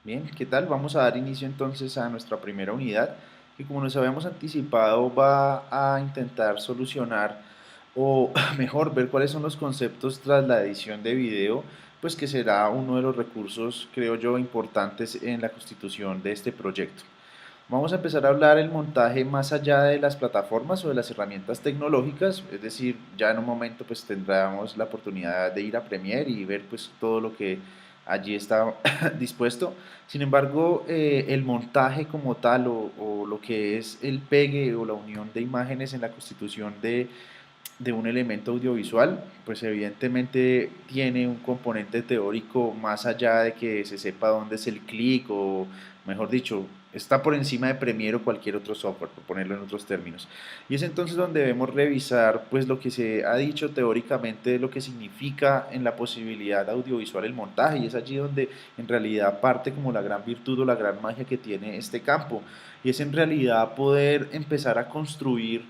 Bien, ¿qué tal? Vamos a dar inicio entonces a nuestra primera unidad, que como nos habíamos anticipado va a intentar solucionar o mejor ver cuáles son los conceptos tras la edición de video, pues que será uno de los recursos, creo yo, importantes en la constitución de este proyecto. Vamos a empezar a hablar el montaje más allá de las plataformas o de las herramientas tecnológicas, es decir, ya en un momento pues tendremos la oportunidad de ir a Premiere y ver pues todo lo que allí está dispuesto. Sin embargo, el montaje como tal o lo que es el pegue o la unión de imágenes en la constitución de un elemento audiovisual, pues evidentemente tiene un componente teórico más allá de que se sepa dónde es el clic o, mejor dicho, está por encima de Premiere o cualquier otro software, por ponerlo en otros términos. Y es entonces donde debemos revisar pues lo que se ha dicho teóricamente de lo que significa en la posibilidad audiovisual el montaje, y es allí donde en realidad parte como la gran virtud o la gran magia que tiene este campo, y es en realidad poder empezar a construir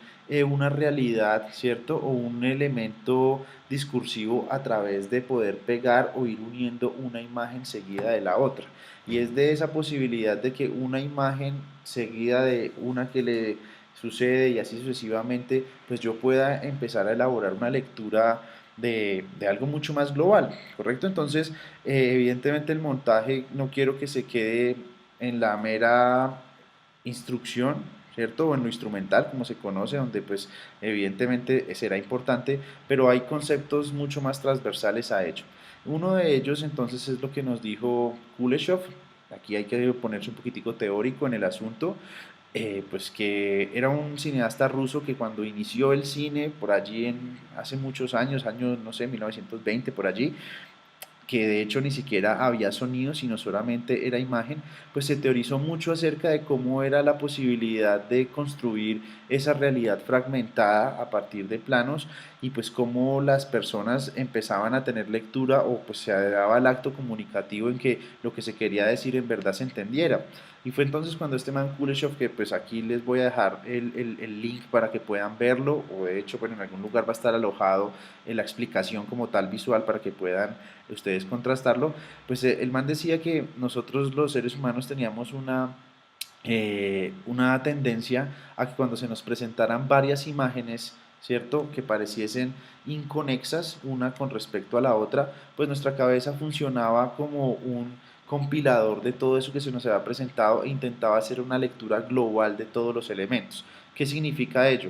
una realidad, ¿cierto? O un elemento discursivo a través de poder pegar o ir uniendo una imagen seguida de la otra. Y es de esa posibilidad de que una imagen seguida de una que le sucede y así sucesivamente, pues yo pueda empezar a elaborar una lectura de algo mucho más global, ¿correcto? Entonces, evidentemente el montaje no quiero que se quede en la mera instrucción, ¿cierto? O en lo instrumental, como se conoce, donde pues evidentemente será importante, pero hay conceptos mucho más transversales a ello. Uno de ellos entonces es lo que nos dijo Kuleshov, aquí hay que ponerse un poquitico teórico en el asunto, pues que era un cineasta ruso que cuando inició el cine, por allí hace muchos años, no sé, 1920, por allí, que de hecho ni siquiera había sonido, sino solamente era imagen, pues se teorizó mucho acerca de cómo era la posibilidad de construir esa realidad fragmentada a partir de planos y pues cómo las personas empezaban a tener lectura o pues se daba el acto comunicativo en que lo que se quería decir en verdad se entendiera. Y fue entonces cuando este man Kuleshov, que pues aquí les voy a dejar el link para que puedan verlo, o de hecho bueno, en algún lugar va a estar alojado en la explicación como tal visual para que puedan ustedes contrastarlo, pues el man decía que nosotros los seres humanos teníamos una tendencia a que cuando se nos presentaran varias imágenes, ¿cierto? Que pareciesen inconexas una con respecto a la otra, pues nuestra cabeza funcionaba como un compilador de todo eso que se nos había presentado e intentaba hacer una lectura global de todos los elementos. ¿Qué significa ello?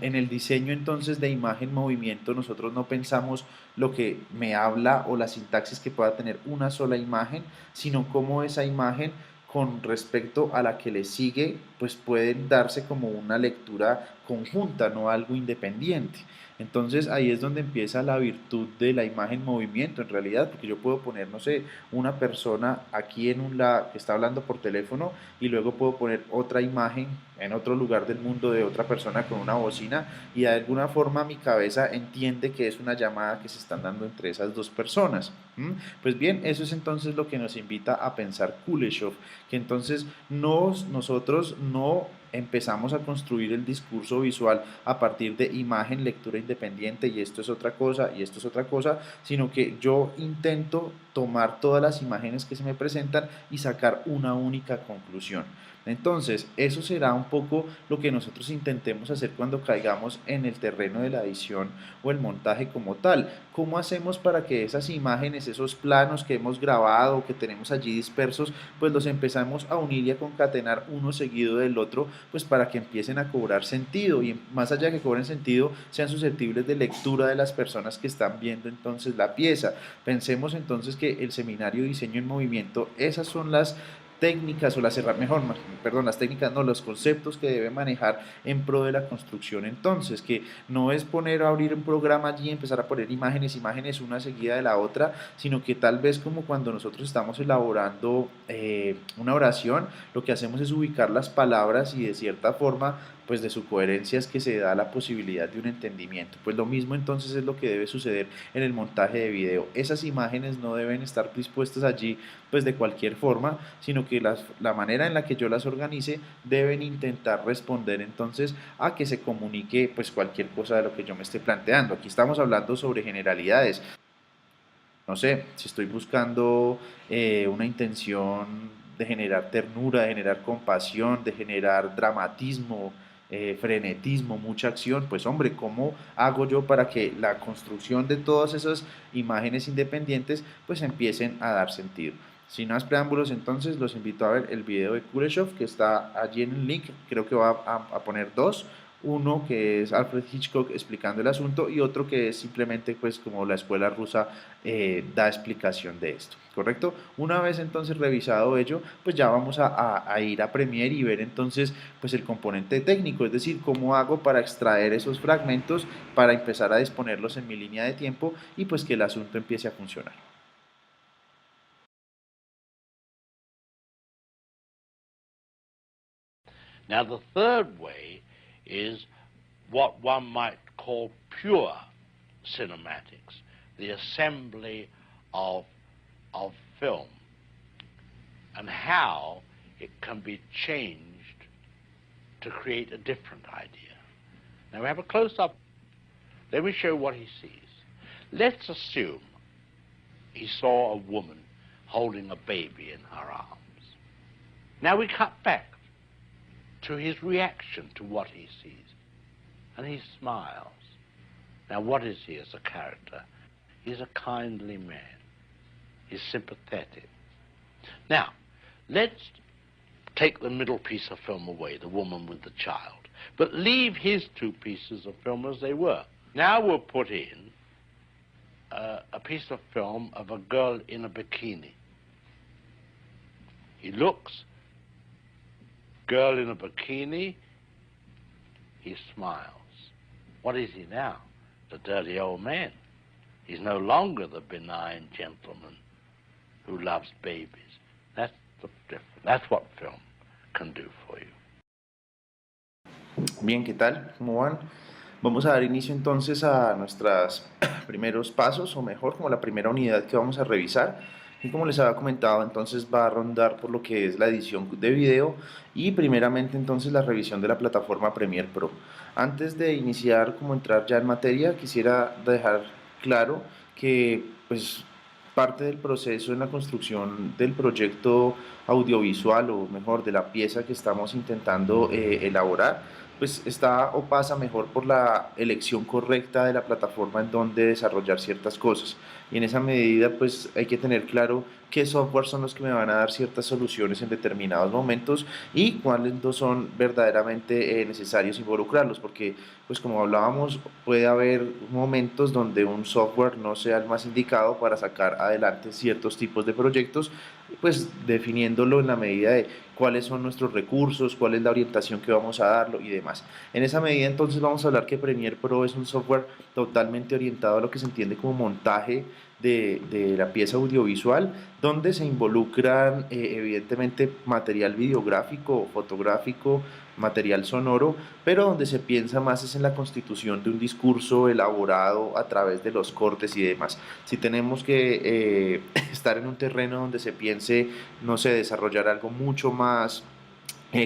En el diseño entonces de imagen-movimiento nosotros no pensamos lo que me habla o la sintaxis que pueda tener una sola imagen, sino cómo esa imagen con respecto a la que le sigue, pues pueden darse como una lectura conjunta, no algo independiente. Entonces ahí es donde empieza la virtud de la imagen movimiento en realidad, porque yo puedo poner, no sé, una persona aquí en un lado que está hablando por teléfono y luego puedo poner otra imagen en otro lugar del mundo de otra persona con una bocina y de alguna forma mi cabeza entiende que es una llamada que se están dando entre esas dos personas. ¿Mm? Pues bien, eso es entonces lo que nos invita a pensar Kuleshov, que entonces nosotros no empezamos a construir el discurso visual a partir de imagen, lectura independiente y esto es otra cosa y esto es otra cosa, sino que yo intento tomar todas las imágenes que se me presentan y sacar una única conclusión. Entonces, eso será un poco lo que nosotros intentemos hacer cuando caigamos en el terreno de la edición o el montaje como tal. ¿Cómo hacemos para que esas imágenes, esos planos que hemos grabado, que tenemos allí dispersos, pues los empezamos a unir y a concatenar uno seguido del otro, pues para que empiecen a cobrar sentido y más allá de que cobren sentido, sean susceptibles de lectura de las personas que están viendo entonces la pieza? Pensemos entonces que el seminario Diseño en Movimiento, esas son las técnicas o las mejor, perdón, las técnicas no, los conceptos que debe manejar en pro de la construcción entonces, que no es poner a abrir un programa allí y empezar a poner imágenes, imágenes una seguida de la otra, sino que tal vez como cuando nosotros estamos elaborando una oración, lo que hacemos es ubicar las palabras y de cierta forma pues de su coherencia es que se da la posibilidad de un entendimiento. Pues lo mismo entonces es lo que debe suceder en el montaje de video. Esas imágenes no deben estar dispuestas allí pues de cualquier forma, sino que la manera en la que yo las organice deben intentar responder entonces a que se comunique pues cualquier cosa de lo que yo me esté planteando. Aquí estamos hablando sobre generalidades. No sé, si estoy buscando una intención de generar ternura, de generar compasión, de generar dramatismo, frenetismo, mucha acción, pues hombre, ¿cómo hago yo para que la construcción de todas esas imágenes independientes pues empiecen a dar sentido? Sin más preámbulos, entonces los invito a ver el video de Kuleshov que está allí en el link, creo que va a poner dos, uno que es Alfred Hitchcock explicando el asunto y otro que es simplemente pues como la escuela rusa da explicación de esto, ¿correcto? Una vez entonces revisado ello, pues ya vamos a ir a Premiere y ver entonces pues el componente técnico, es decir, cómo hago para extraer esos fragmentos, para empezar a disponerlos en mi línea de tiempo y pues que el asunto empiece a funcionar. Now, the third way is what one might call pure cinematics, the assembly of film, and how it can be changed to create a different idea. Now, we have a close-up. Let me show what he sees. Let's assume he saw a woman holding a baby in her arms. Now we cut back to his reaction to what he sees. And he smiles. Now what is he as a character? He's a kindly man. He's sympathetic. Now, let's take the middle piece of film away, the woman with the child, but leave his two pieces of film as they were. Now we'll put in a piece of film of a girl in a bikini. He looks, girl in a bikini, he smiles. What is he now? The dirty old man. He's no longer the benign gentleman who loves babies. That's the difference. That's what film can do for you. Bien, ¿qué tal? ¿Cómo van? Vamos a dar inicio entonces a nuestros primeros pasos, o mejor, como la primera unidad que vamos a revisar. Y como les había comentado, entonces va a rondar por lo que es la edición de video y primeramente entonces la revisión de la plataforma Premiere Pro. Antes de iniciar, como entrar ya en materia, quisiera dejar claro que pues parte del proceso en la construcción del proyecto audiovisual, o mejor, de la pieza que estamos intentando elaborar, pues está o pasa mejor por la elección correcta de la plataforma en donde desarrollar ciertas cosas. Y en esa medida, pues hay que tener claro qué software son los que me van a dar ciertas soluciones en determinados momentos y cuáles no son verdaderamente necesarios involucrarlos, porque pues como hablábamos, puede haber momentos donde un software no sea el más indicado para sacar adelante ciertos tipos de proyectos, pues definiéndolo en la medida de cuáles son nuestros recursos, cuál es la orientación que vamos a darlo y demás. En esa medida entonces vamos a hablar que Premiere Pro es un software totalmente orientado a lo que se entiende como montaje de la pieza audiovisual, donde se involucran evidentemente material videográfico, fotográfico, material sonoro, pero donde se piensa más es en la constitución de un discurso elaborado a través de los cortes y demás. Si tenemos que estar en un terreno donde se piense, no sé, desarrollar algo mucho más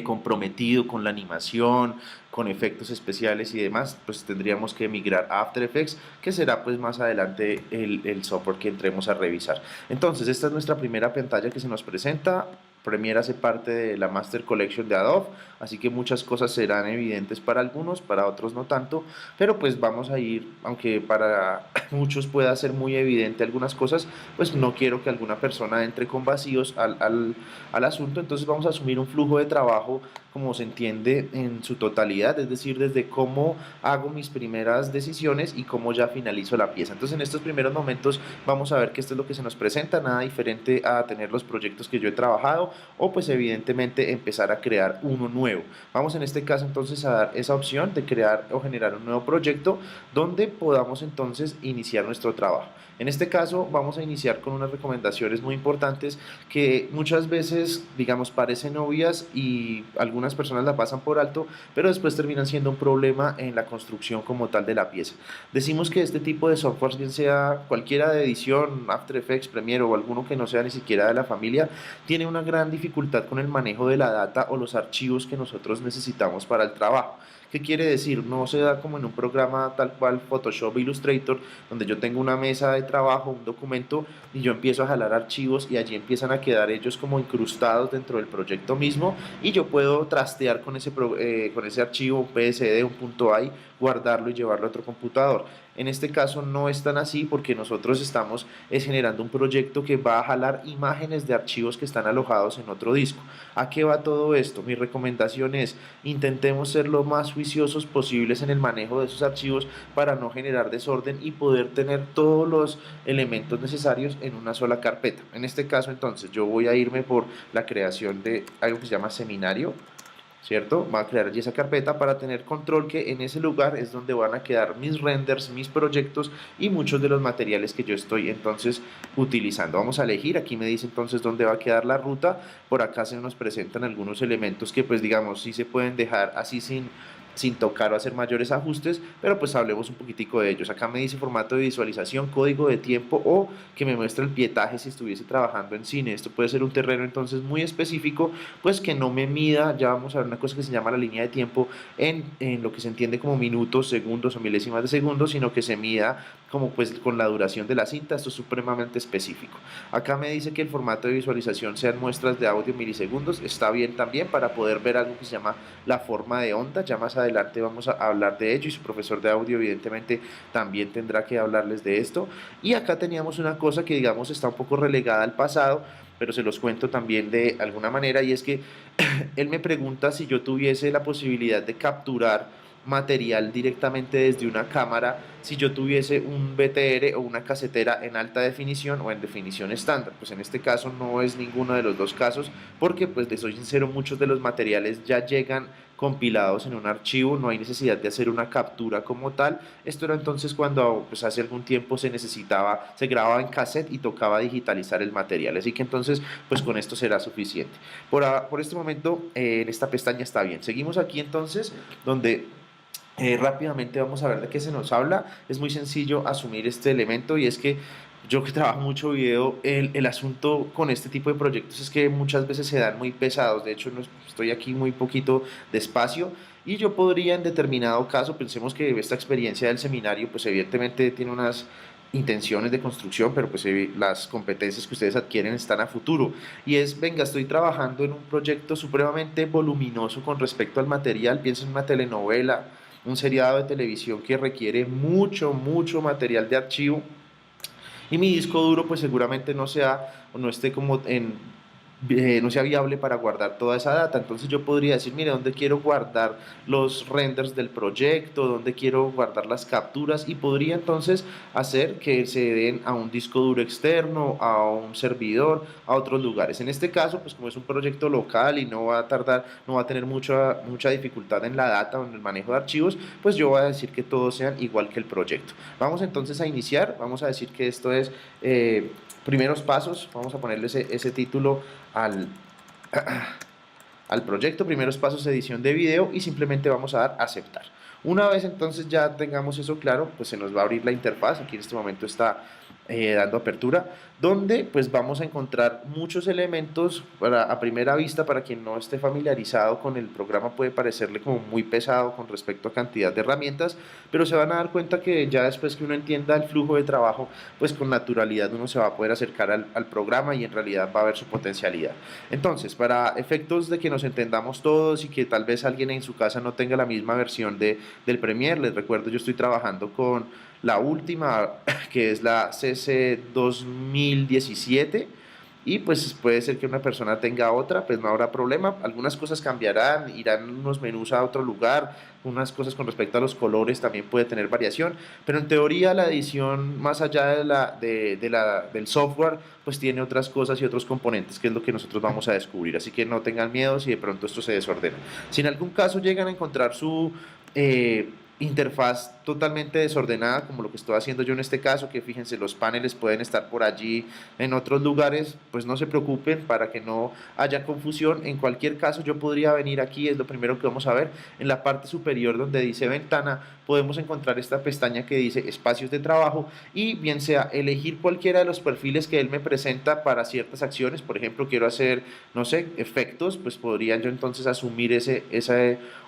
comprometido con la animación, con efectos especiales y demás, pues tendríamos que migrar a After Effects, que será pues más adelante el software que entremos a revisar. Entonces, esta es nuestra primera pantalla que se nos presenta. Premiere hace parte de la Master Collection de Adobe, así que muchas cosas serán evidentes para algunos, para otros no tanto, pero pues vamos a ir, aunque para muchos pueda ser muy evidente algunas cosas, pues no quiero que alguna persona entre con vacíos al asunto, entonces vamos a asumir un flujo de trabajo como se entiende en su totalidad, es decir, desde cómo hago mis primeras decisiones y cómo ya finalizo la pieza. Entonces en estos primeros momentos vamos a ver que esto es lo que se nos presenta, nada diferente a tener los proyectos que yo he trabajado o pues evidentemente empezar a crear uno nuevo. Vamos en este caso entonces a dar esa opción de crear o generar un nuevo proyecto donde podamos entonces iniciar nuestro trabajo. En este caso vamos a iniciar con unas recomendaciones muy importantes que muchas veces, digamos, parecen obvias y algunas personas la pasan por alto, pero después terminan siendo un problema en la construcción como tal de la pieza. Decimos que este tipo de software, bien sea cualquiera de edición, After Effects, Premiere o alguno que no sea ni siquiera de la familia, tiene una gran dificultad con el manejo de la data o los archivos que nosotros necesitamos para el trabajo. ¿Qué quiere decir? No se da como en un programa tal cual Photoshop, Illustrator, donde yo tengo una mesa de trabajo, un documento y yo empiezo a jalar archivos y allí empiezan a quedar ellos como incrustados dentro del proyecto mismo y yo puedo trastear con ese archivo, un PSD, un punto .ai, guardarlo y llevarlo a otro computador. En este caso no es tan así porque nosotros estamos generando un proyecto que va a jalar imágenes de archivos que están alojados en otro disco. ¿A qué va todo esto? Mi recomendación es intentemos ser lo más juiciosos posibles en el manejo de esos archivos para no generar desorden y poder tener todos los elementos necesarios en una sola carpeta. En este caso entonces yo voy a irme por la creación de algo que se llama seminario, ¿cierto? Va a crear allí esa carpeta para tener control que en ese lugar es donde van a quedar mis renders, mis proyectos y muchos de los materiales que yo estoy entonces utilizando. Vamos a elegir, aquí me dice entonces dónde va a quedar la ruta, por acá se nos presentan algunos elementos que pues digamos sí se pueden dejar así sin tocar o hacer mayores ajustes, pero pues hablemos un poquitico de ellos. Acá me dice formato de visualización, código de tiempo o que me muestra el pietaje si estuviese trabajando en cine. Esto puede ser un terreno entonces muy específico, pues que no me mida, ya vamos a ver una cosa que se llama la línea de tiempo en lo que se entiende como minutos, segundos o milésimas de segundos, sino que se mida como pues con la duración de la cinta. Esto es supremamente específico. Acá me dice que el formato de visualización sean muestras de audio milisegundos, está bien también para poder ver algo que se llama la forma de onda. Ya más adelante vamos a hablar de ello y su profesor de audio evidentemente también tendrá que hablarles de esto. Y acá teníamos una cosa que digamos está un poco relegada al pasado, pero se los cuento también de alguna manera, y es que él me pregunta si yo tuviese la posibilidad de capturar material directamente desde una cámara, si yo tuviese un BTR o una casetera en alta definición o en definición estándar. Pues en este caso no es ninguno de los dos casos, porque pues les soy sincero, muchos de los materiales ya llegan compilados en un archivo, no hay necesidad de hacer una captura como tal. Esto era entonces cuando pues hace algún tiempo se necesitaba, se grababa en cassette y tocaba digitalizar el material, así que entonces pues con esto será suficiente. Por este momento en esta pestaña está bien. Seguimos aquí entonces donde rápidamente vamos a ver de qué se nos habla. Es muy sencillo asumir este elemento y es que yo que trabajo mucho video, el asunto con este tipo de proyectos es que muchas veces se dan muy pesados. De hecho, no, estoy aquí muy poquito despacio y yo podría en determinado caso, pensemos que esta experiencia del seminario, pues evidentemente tiene unas intenciones de construcción, pero pues las competencias que ustedes adquieren están a futuro. Y es, venga, estoy trabajando en un proyecto supremamente voluminoso con respecto al material, piensa en una telenovela, un seriado de televisión que requiere mucho material de archivo y mi disco duro pues seguramente no sea o no esté como no sea viable para guardar toda esa data. Entonces yo podría decir, mire, ¿dónde quiero guardar los renders del proyecto? ¿Dónde quiero guardar las capturas? Y podría entonces hacer que se den a un disco duro externo, a un servidor, a otros lugares. En este caso, pues como es un proyecto local y no va a tardar, no va a tener mucha dificultad en la data o en el manejo de archivos, pues yo voy a decir que todos sean igual que el proyecto. Vamos entonces a iniciar, vamos a decir que esto es primeros pasos, vamos a ponerle ese título al, al proyecto, primeros pasos de edición de video, y simplemente vamos a dar a aceptar. Una vez entonces ya tengamos eso claro, pues se nos va a abrir la interfaz, aquí en este momento está dando apertura, donde pues vamos a encontrar muchos elementos a primera vista. Para quien no esté familiarizado con el programa puede parecerle como muy pesado con respecto a cantidad de herramientas, pero se van a dar cuenta que ya después que uno entienda el flujo de trabajo, pues con naturalidad uno se va a poder acercar al programa y en realidad va a ver su potencialidad. Entonces, para efectos de que nos entendamos todos y que tal vez alguien en su casa no tenga la misma versión del Premiere, les recuerdo, yo estoy trabajando con la última, que es la CC 2017, y pues puede ser que una persona tenga otra, pues no habrá problema, algunas cosas cambiarán, irán unos menús a otro lugar, unas cosas con respecto a los colores también puede tener variación, pero en teoría la edición más allá del software pues tiene otras cosas y otros componentes, que es lo que nosotros vamos a descubrir, así que no tengan miedo si de pronto esto se desordena. Si en algún caso llegan a encontrar su interfaz totalmente desordenada como lo que estoy haciendo yo en este caso, que fíjense, los paneles pueden estar por allí en otros lugares, pues no se preocupen para que no haya confusión. En cualquier caso yo podría venir aquí, es lo primero que vamos a ver, en la parte superior donde dice ventana, podemos encontrar esta pestaña que dice espacios de trabajo y bien sea elegir cualquiera de los perfiles que él me presenta para ciertas acciones. Por ejemplo, quiero hacer, no sé, efectos, pues podría yo entonces asumir esa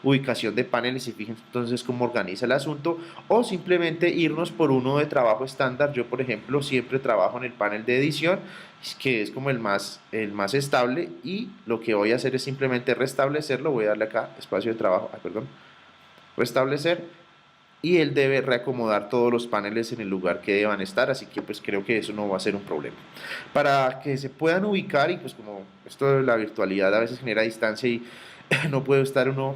ubicación de paneles y fíjense entonces cómo organiza el asunto, o simplemente irnos por uno de trabajo estándar. Yo, por ejemplo, siempre trabajo en el panel de edición, que es como el más estable, y lo que voy a hacer es simplemente restablecerlo. Voy a darle acá espacio de trabajo, perdón, restablecer, y él debe reacomodar todos los paneles en el lugar que deban estar, así que pues creo que eso no va a ser un problema. Para que se puedan ubicar, y pues como esto de la virtualidad a veces genera distancia y no puede estar uno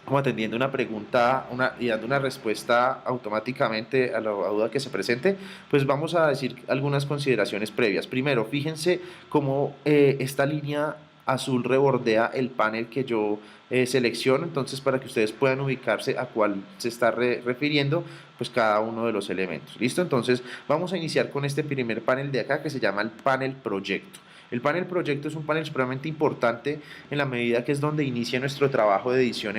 como atendiendo una pregunta y dando una respuesta automáticamente a la duda que se presente, pues vamos a decir algunas consideraciones previas. Primero, fíjense cómo esta línea azul rebordea el panel que yo selecciono, entonces para que ustedes puedan ubicarse a cuál se está refiriendo, pues cada uno de los elementos. ¿Listo? Entonces vamos a iniciar con este primer panel de acá que se llama el panel proyecto. El panel proyecto es un panel supremamente importante en la medida que es donde inicia nuestro trabajo de edición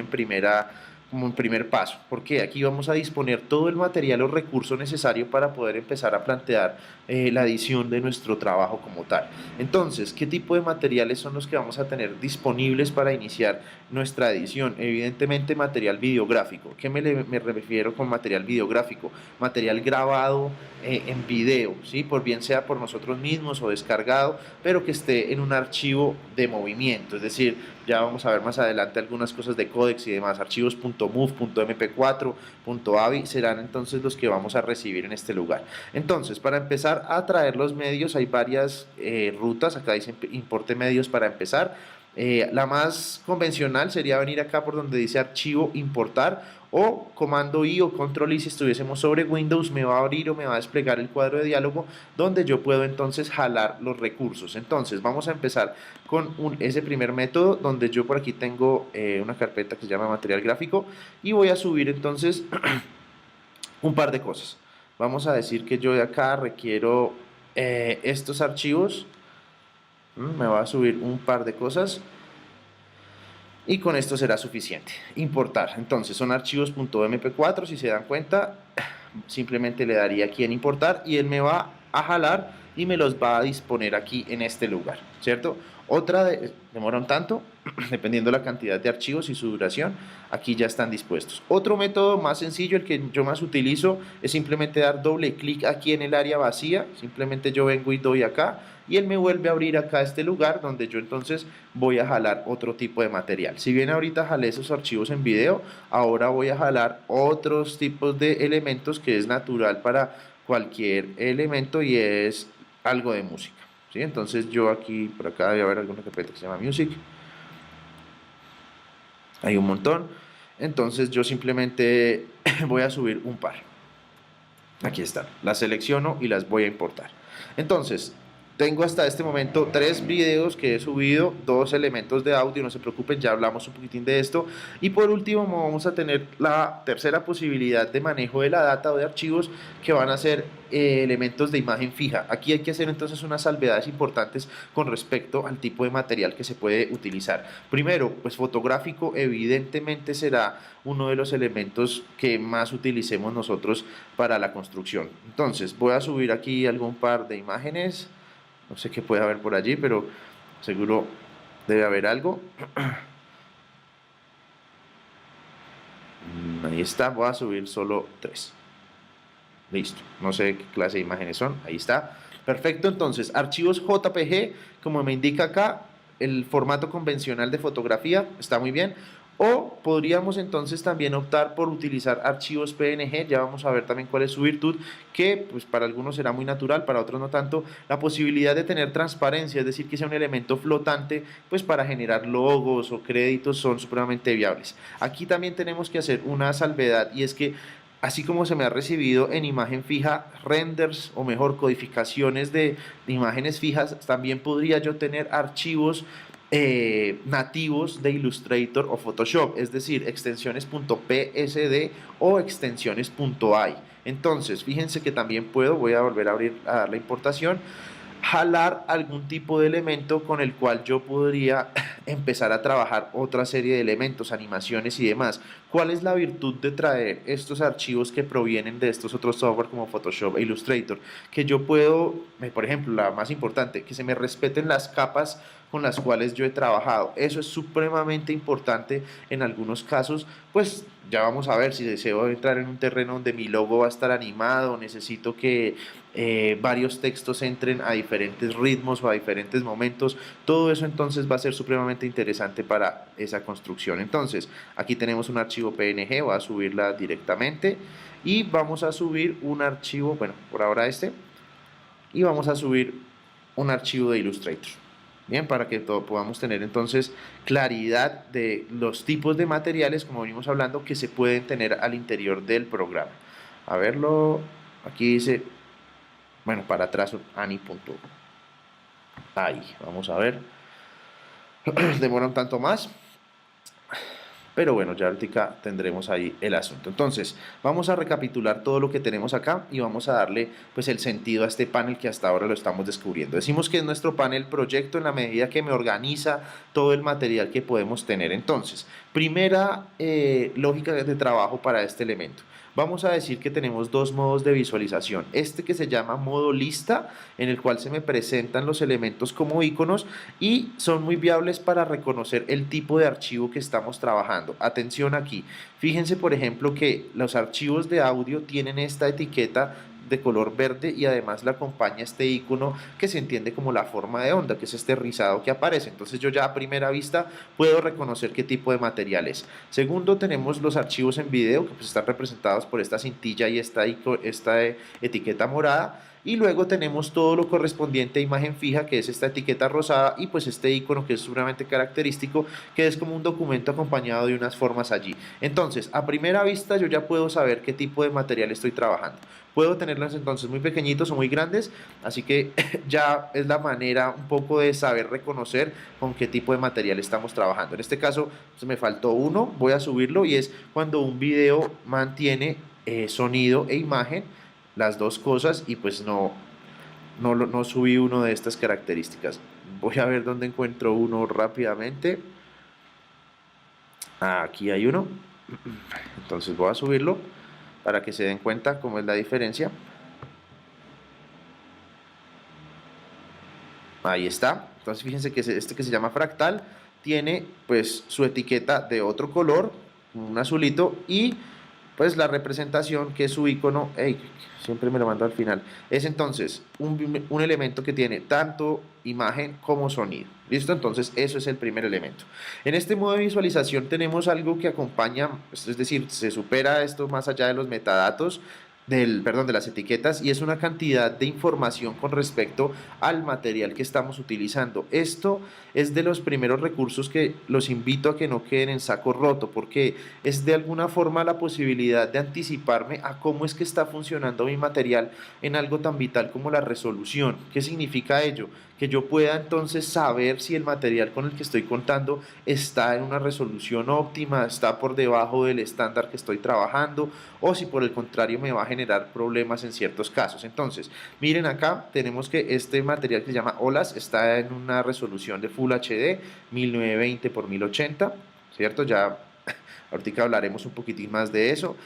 como en primer paso, porque aquí vamos a disponer todo el material o recurso necesario para poder empezar a plantear la edición de nuestro trabajo como tal. Entonces, ¿qué tipo de materiales son los que vamos a tener disponibles para iniciar nuestra edición? Evidentemente material videográfico. ¿Qué me refiero con material videográfico? Material grabado en video, ¿sí? Por bien sea por nosotros mismos o descargado, pero que esté en un archivo de movimiento, es decir, ya vamos a ver más adelante algunas cosas de códex y demás, archivos .mov, .mp4, .avi serán entonces los que vamos a recibir en este lugar. Entonces, para empezar a traer los medios hay varias rutas, acá dice importe medios para empezar. La más convencional sería venir acá por donde dice archivo importar, o comando I o control I si estuviésemos sobre Windows, me va a abrir o me va a desplegar el cuadro de diálogo donde yo puedo entonces jalar los recursos. Entonces vamos a empezar con ese primer método donde yo por aquí tengo una carpeta que se llama material gráfico y voy a subir entonces un par de cosas. Vamos a decir que yo de acá requiero estos archivos. Me va a subir un par de cosas y con esto será suficiente. Importar, entonces son archivos .mp4, si se dan cuenta, simplemente le daría aquí en importar y él me va a jalar y me los va a disponer aquí en este lugar, ¿cierto? Demora un tanto, dependiendo la cantidad de archivos y su duración, aquí ya están dispuestos. Otro método más sencillo, el que yo más utilizo, es simplemente dar doble clic aquí en el área vacía, simplemente yo vengo y doy acá, y él me vuelve a abrir acá este lugar donde yo entonces voy a jalar otro tipo de material. Si bien ahorita jalé esos archivos en video, ahora voy a jalar otros tipos de elementos que es natural para cualquier elemento y es algo de música, ¿sí? Entonces yo aquí, por acá debe haber alguna carpeta que se llama Music. Hay un montón. Entonces yo simplemente voy a subir un par. Aquí están. Las selecciono y las voy a importar. Entonces, tengo hasta este momento 3 videos que he subido, 2 elementos de audio, no se preocupen, ya hablamos un poquitín de esto. Y por último vamos a tener la tercera posibilidad de manejo de la data o de archivos que van a ser elementos de imagen fija. Aquí hay que hacer entonces unas salvedades importantes con respecto al tipo de material que se puede utilizar. Primero, pues fotográfico evidentemente será uno de los elementos que más utilicemos nosotros para la construcción. Entonces voy a subir aquí algún par de imágenes. No sé qué puede haber por allí, pero seguro debe haber algo. Ahí está, voy a subir solo 3. Listo, no sé qué clase de imágenes son, ahí está. Perfecto, entonces, archivos JPG, como me indica acá, el formato convencional de fotografía, está muy bien. O podríamos entonces también optar por utilizar archivos PNG, ya vamos a ver también cuál es su virtud, que pues para algunos será muy natural, para otros no tanto, la posibilidad de tener transparencia, es decir, que sea un elemento flotante, pues para generar logos o créditos son supremamente viables. Aquí también tenemos que hacer una salvedad y es que así como se me ha recibido en imagen fija renders o mejor codificaciones de imágenes fijas, también podría yo tener archivos nativos de Illustrator o Photoshop, es decir, extensiones .psd o extensiones .ai. Entonces, fíjense que también voy a volver a abrir, a dar la importación, jalar algún tipo de elemento con el cual yo podría empezar a trabajar otra serie de elementos, animaciones y demás. ¿Cuál es la virtud de traer estos archivos que provienen de estos otros software como Photoshop e Illustrator? Que yo puedo, por ejemplo, la más importante, que se me respeten las capas con las cuales yo he trabajado. Eso es supremamente importante en algunos casos, pues ya vamos a ver si deseo entrar en un terreno donde mi logo va a estar animado, necesito que varios textos entren a diferentes ritmos o a diferentes momentos. Todo eso entonces va a ser supremamente interesante para esa construcción. Entonces, aquí tenemos un archivo PNG, voy a subirla directamente y vamos a subir un archivo, bueno, por ahora este, y vamos a subir un archivo de Illustrator. Bien, para que podamos tener entonces claridad de los tipos de materiales, como venimos hablando, que se pueden tener al interior del programa. A verlo, aquí dice, bueno, para atrás, ani.ai. Vamos a ver. Demora un tanto más. Pero bueno, ya ahorita tendremos ahí el asunto. Entonces, vamos a recapitular todo lo que tenemos acá y vamos a darle pues el sentido a este panel que hasta ahora lo estamos descubriendo. Decimos que es nuestro panel proyecto en la medida que me organiza todo el material que podemos tener. Entonces, primera lógica de trabajo para este elemento. Vamos a decir que tenemos dos modos de visualización. Este que se llama modo lista, en el cual se me presentan los elementos como iconos y son muy viables para reconocer el tipo de archivo que estamos trabajando. Atención aquí, fíjense por ejemplo que los archivos de audio tienen esta etiqueta de color verde y además le acompaña este icono que se entiende como la forma de onda, que es este rizado que aparece. Entonces yo ya a primera vista puedo reconocer qué tipo de material es. Segundo, tenemos los archivos en video que pues están representados por esta cintilla y esta etiqueta morada. Y luego tenemos todo lo correspondiente a imagen fija, que es esta etiqueta rosada, y pues este icono que es sumamente característico, que es como un documento acompañado de unas formas allí. Entonces, a primera vista yo ya puedo saber qué tipo de material estoy trabajando. Puedo tenerlos entonces muy pequeñitos o muy grandes, así que ya es la manera un poco de saber reconocer con qué tipo de material estamos trabajando. En este caso, pues me faltó uno, voy a subirlo, y es cuando un video mantiene sonido e imagen, las dos cosas, y pues no subí uno de estas características. Voy a ver dónde encuentro uno rápidamente. Aquí hay uno. Entonces voy a subirlo para que se den cuenta cómo es la diferencia. Ahí está. Entonces fíjense que este que se llama fractal tiene pues su etiqueta de otro color, un azulito, y pues la representación que es su icono, siempre me lo mando al final, es entonces un elemento que tiene tanto imagen como sonido. ¿Listo? Entonces eso es el primer elemento. En este modo de visualización tenemos algo que acompaña, es decir, se supera esto más allá de los metadatos, de las etiquetas, y es una cantidad de información con respecto al material que estamos utilizando. Esto es de los primeros recursos que los invito a que no queden en saco roto, porque es de alguna forma la posibilidad de anticiparme a cómo es que está funcionando mi material en algo tan vital como la resolución. ¿Qué significa ello? Que yo pueda entonces saber si el material con el que estoy contando está en una resolución óptima, está por debajo del estándar que estoy trabajando, o si por el contrario me va a generar problemas en ciertos casos. Entonces, miren acá, tenemos que este material que se llama Olas está en una resolución de Full HD 1920 x 1080, ¿cierto? Ya ahorita hablaremos un poquitín más de eso.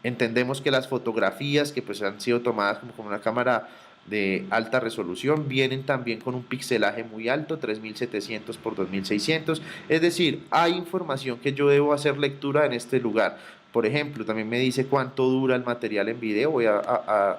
Entendemos que las fotografías que pues han sido tomadas como con una cámara de alta resolución vienen también con un pixelaje muy alto, 3700 x 2600, es decir, hay información que yo debo hacer lectura en este lugar. Por ejemplo, también me dice cuánto dura el material en video. Voy a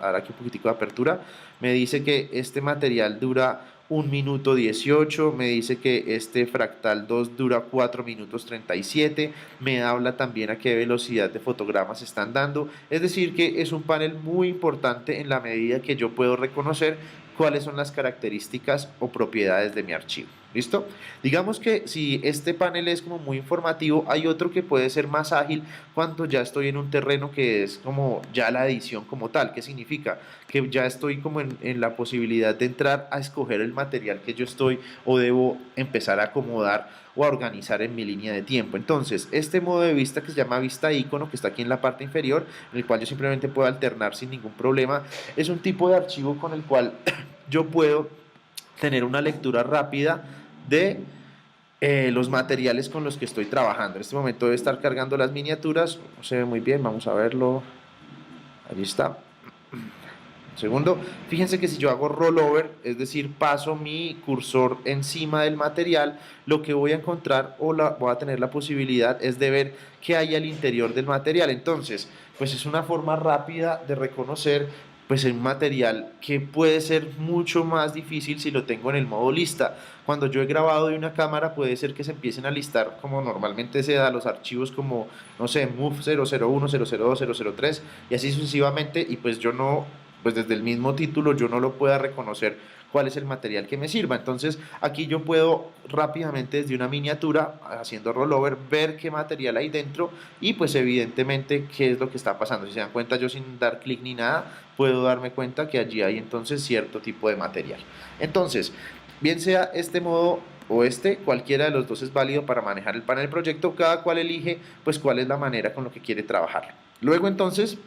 dar aquí un poquitico de apertura. Me dice que este material dura 1 minuto 18, me dice que este fractal 2 dura 4 minutos 37, me habla también a qué velocidad de fotogramas están dando, es decir que es un panel muy importante en la medida que yo puedo reconocer cuáles son las características o propiedades de mi archivo. ¿Listo? Digamos que si este panel es como muy informativo, hay otro que puede ser más ágil cuando ya estoy en un terreno que es como ya la edición como tal. ¿Qué significa? Que ya estoy como en la posibilidad de entrar a escoger el material que yo estoy o debo empezar a acomodar o a organizar en mi línea de tiempo. Entonces, este modo de vista que se llama vista icono, que está aquí en la parte inferior, en el cual yo simplemente puedo alternar sin ningún problema, es un tipo de archivo con el cual yo puedo tener una lectura rápida de los materiales con los que estoy trabajando. En este momento debe estar cargando las miniaturas, no se ve muy bien, vamos a verlo, ahí está. Segundo, fíjense que si yo hago rollover, es decir, paso mi cursor encima del material, lo que voy a encontrar o voy a tener la posibilidad es de ver qué hay al interior del material. Entonces, pues es una forma rápida de reconocer pues un material que puede ser mucho más difícil si lo tengo en el modo lista. Cuando yo he grabado de una cámara puede ser que se empiecen a listar como normalmente se da los archivos como, no sé, MOV 001, 002, 003 y así sucesivamente y pues yo no pues desde el mismo título yo no lo pueda reconocer cuál es el material que me sirva. Entonces aquí yo puedo rápidamente desde una miniatura, haciendo rollover, ver qué material hay dentro y pues evidentemente qué es lo que está pasando. Si se dan cuenta, yo sin dar clic ni nada, puedo darme cuenta que allí hay entonces cierto tipo de material. Entonces, bien sea este modo o este, cualquiera de los dos es válido para manejar el panel proyecto, cada cual elige pues cuál es la manera con lo que quiere trabajar. Luego entonces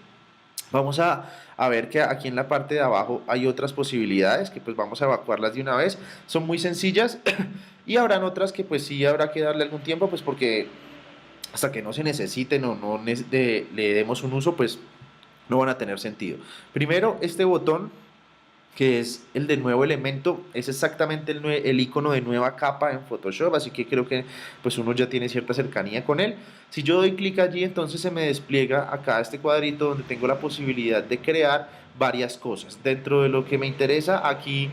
vamos a ver que aquí en la parte de abajo hay otras posibilidades que pues vamos a evacuarlas de una vez. Son muy sencillas y habrán otras que pues sí habrá que darle algún tiempo pues porque hasta que no se necesiten o no le demos un uso pues no van a tener sentido. Primero este botón que es el de nuevo elemento, es exactamente el icono de nueva capa en Photoshop, así que creo que pues uno ya tiene cierta cercanía con él. Si yo doy clic allí, entonces se me despliega acá este cuadrito donde tengo la posibilidad de crear varias cosas. Dentro de lo que me interesa aquí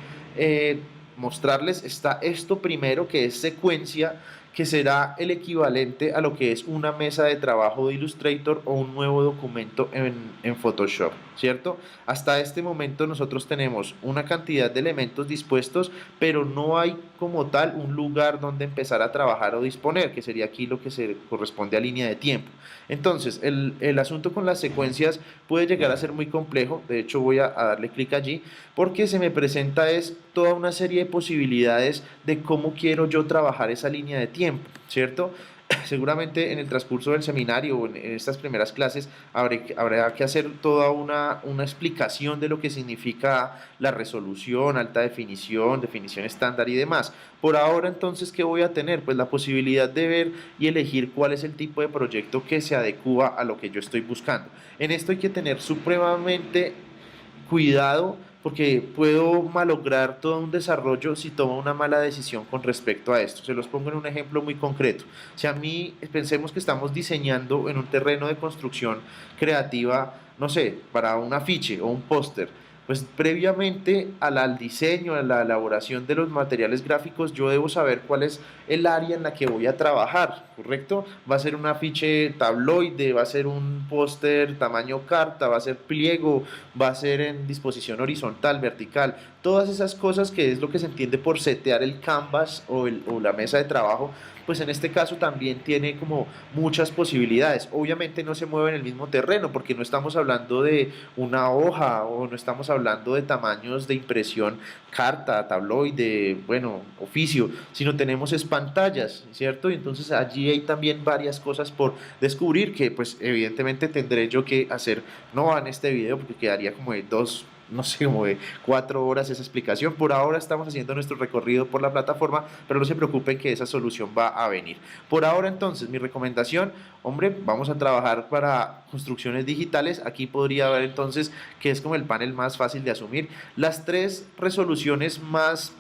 mostrarles está esto primero, que es secuencia, que será el equivalente a lo que es una mesa de trabajo de Illustrator o un nuevo documento en Photoshop, ¿cierto? Hasta este momento nosotros tenemos una cantidad de elementos dispuestos, pero no hay como tal un lugar donde empezar a trabajar o disponer, que sería aquí lo que se corresponde a línea de tiempo. Entonces, el asunto con las secuencias puede llegar a ser muy complejo, de hecho voy a darle clic allí, porque se me presenta es toda una serie de posibilidades de cómo quiero yo trabajar esa línea de tiempo, ¿cierto? Seguramente en el transcurso del seminario o en estas primeras clases habrá que hacer toda una explicación de lo que significa la resolución, alta definición, definición estándar y demás. Por ahora entonces, ¿qué voy a tener? Pues la posibilidad de ver y elegir cuál es el tipo de proyecto que se adecua a lo que yo estoy buscando. En esto hay que tener supremamente cuidado porque puedo malograr todo un desarrollo si tomo una mala decisión con respecto a esto. Se los pongo en un ejemplo muy concreto. Si a mí pensemos que estamos diseñando en un terreno de construcción creativa, no sé, para un afiche o un póster, pues previamente al diseño, a la elaboración de los materiales gráficos, yo debo saber cuál es el área en la que voy a trabajar, ¿correcto? Va a ser un afiche tabloide, va a ser un póster tamaño carta, va a ser pliego, va a ser en disposición horizontal, vertical, todas esas cosas que es lo que se entiende por setear el canvas o la mesa de trabajo, pues en este caso también tiene como muchas posibilidades. Obviamente no se mueve en el mismo terreno porque no estamos hablando de una hoja o no estamos hablando de tamaños de impresión carta, tabloide, bueno, oficio, sino tenemos es pantallas, ¿cierto? Y entonces allí hay también varias cosas por descubrir que pues evidentemente tendré yo que hacer, no en este video porque quedaría como de dos, no sé, como de 4 horas esa explicación. Por ahora estamos haciendo nuestro recorrido por la plataforma, pero no se preocupen que esa solución va a venir. Por ahora entonces, mi recomendación, hombre, vamos a trabajar para construcciones digitales. Aquí podría haber entonces, que es como el panel más fácil de asumir, las tres resoluciones más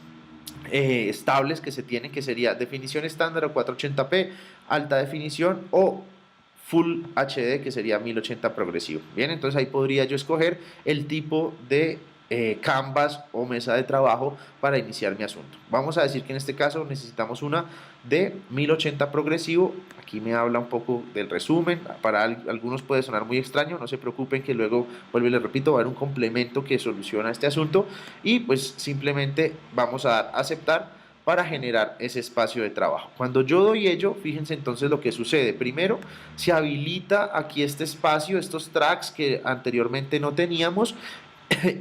estables que se tienen, que sería definición estándar o 480p, alta definición o Full HD, que sería 1080 progresivo. Bien, entonces ahí podría yo escoger el tipo de canvas o mesa de trabajo para iniciar mi asunto. Vamos a decir que en este caso necesitamos una de 1080 progresivo. Aquí me habla un poco del resumen. Para algunos puede sonar muy extraño, no se preocupen que luego, vuelvo y les repito, va a haber un complemento que soluciona este asunto y pues simplemente vamos a dar aceptar para generar ese espacio de trabajo. Cuando yo doy ello, fíjense entonces lo que sucede. Primero, se habilita aquí este espacio, estos tracks que anteriormente no teníamos,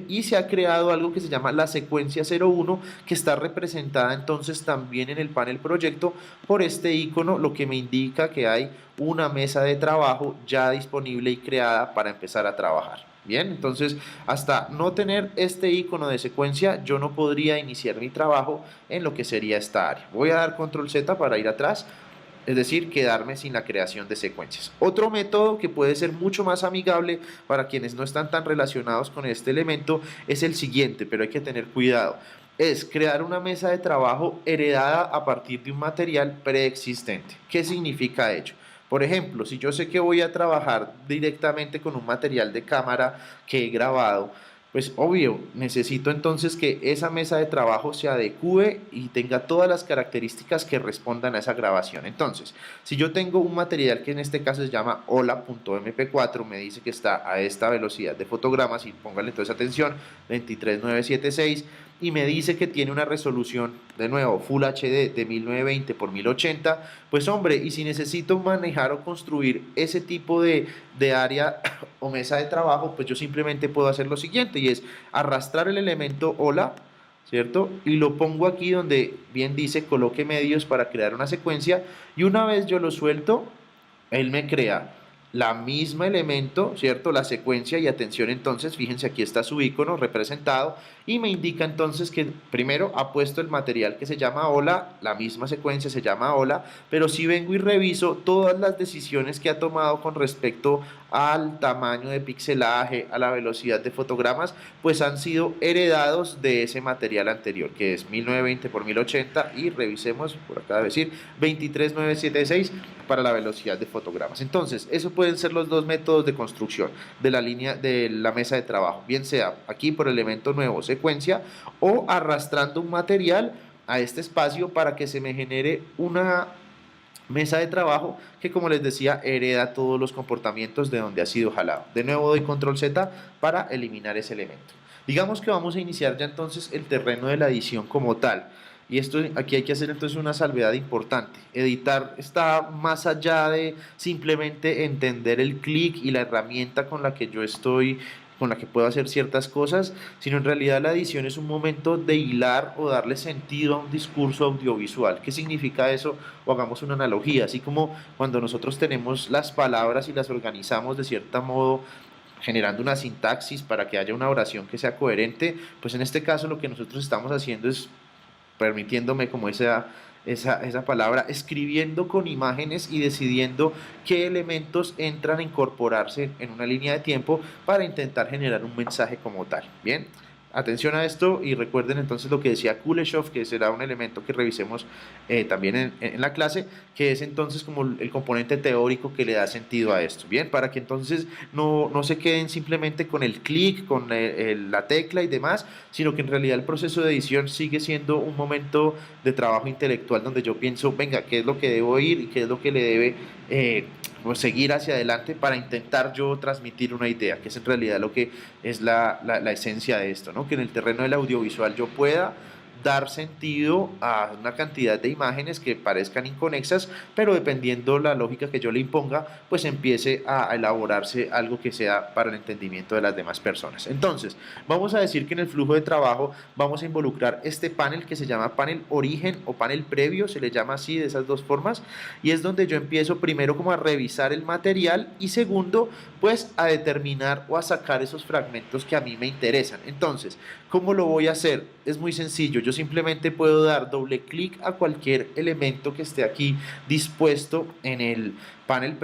y se ha creado algo que se llama la secuencia 01, que está representada entonces también en el panel proyecto por este icono, lo que me indica que hay una mesa de trabajo ya disponible y creada para empezar a trabajar. Bien, entonces hasta no tener este icono de secuencia, yo no podría iniciar mi trabajo en lo que sería esta área. Voy a dar control Z para ir atrás, es decir, quedarme sin la creación de secuencias. Otro método que puede ser mucho más amigable para quienes no están tan relacionados con este elemento es el siguiente, pero hay que tener cuidado. Es crear una mesa de trabajo heredada a partir de un material preexistente. ¿Qué significa ello? Por ejemplo, si yo sé que voy a trabajar directamente con un material de cámara que he grabado, pues obvio, necesito entonces que esa mesa de trabajo se adecue y tenga todas las características que respondan a esa grabación. Entonces, si yo tengo un material que en este caso se llama hola.mp4, me dice que está a esta velocidad de fotogramas, y póngale entonces atención, 23976, y me dice que tiene una resolución, de nuevo, Full HD de 1920 por 1080, pues hombre, y si necesito manejar o construir ese tipo de área o mesa de trabajo, pues yo simplemente puedo hacer lo siguiente, y es arrastrar el elemento hola, ¿cierto? Y lo pongo aquí donde bien dice coloque medios para crear una secuencia, y una vez yo lo suelto, él me crea la misma elemento, ¿cierto? La secuencia, y atención entonces, fíjense, aquí está su icono representado y me indica entonces que primero ha puesto el material que se llama hola, la misma secuencia se llama hola, pero si vengo y reviso todas las decisiones que ha tomado con respecto al tamaño de pixelaje, a la velocidad de fotogramas, pues han sido heredados de ese material anterior, que es 1920 por 1080, y revisemos, por acá debe decir 23976 para la velocidad de fotogramas. Entonces, eso pueden ser los dos métodos de construcción de la línea de la mesa de trabajo, bien sea aquí por elemento nuevo, secuencia, o arrastrando un material a este espacio para que se me genere una mesa de trabajo que, como les decía, hereda todos los comportamientos de donde ha sido jalado. De nuevo doy control Z para eliminar ese elemento. Digamos que vamos a iniciar ya entonces el terreno de la edición como tal. Y esto, aquí hay que hacer entonces una salvedad importante. Editar está más allá de simplemente entender el clic y la herramienta con la que yo estoy, con la que puedo hacer ciertas cosas, sino en realidad la edición es un momento de hilar o darle sentido a un discurso audiovisual. ¿Qué significa eso? O hagamos una analogía, así como cuando nosotros tenemos las palabras y las organizamos de cierto modo, generando una sintaxis para que haya una oración que sea coherente, pues en este caso lo que nosotros estamos haciendo es permitiéndome como esa palabra, escribiendo con imágenes y decidiendo qué elementos entran a incorporarse en una línea de tiempo para intentar generar un mensaje como tal. Bien, atención a esto y recuerden entonces lo que decía Kuleshov, que será un elemento que revisemos también en la clase, que es entonces como el componente teórico que le da sentido a esto. Bien, para que entonces no se queden simplemente con el clic, con la tecla y demás, sino que en realidad el proceso de edición sigue siendo un momento de trabajo intelectual donde yo pienso, venga, ¿qué es lo que debo ir y qué es lo que le debe pues seguir hacia adelante para intentar yo transmitir una idea, que es en realidad lo que es la esencia de esto, ¿no? Que en el terreno del audiovisual yo pueda dar sentido a una cantidad de imágenes que parezcan inconexas, pero dependiendo la lógica que yo le imponga, pues empiece a elaborarse algo que sea para el entendimiento de las demás personas. Entonces, vamos a decir que en el flujo de trabajo vamos a involucrar este panel que se llama panel origen o panel previo, se le llama así de esas dos formas, y es donde yo empiezo primero como a revisar el material y segundo, pues a determinar o a sacar esos fragmentos que a mí me interesan. Entonces, ¿cómo lo voy a hacer? Es muy sencillo, yo simplemente puedo dar doble clic a cualquier elemento que esté aquí dispuesto en el panel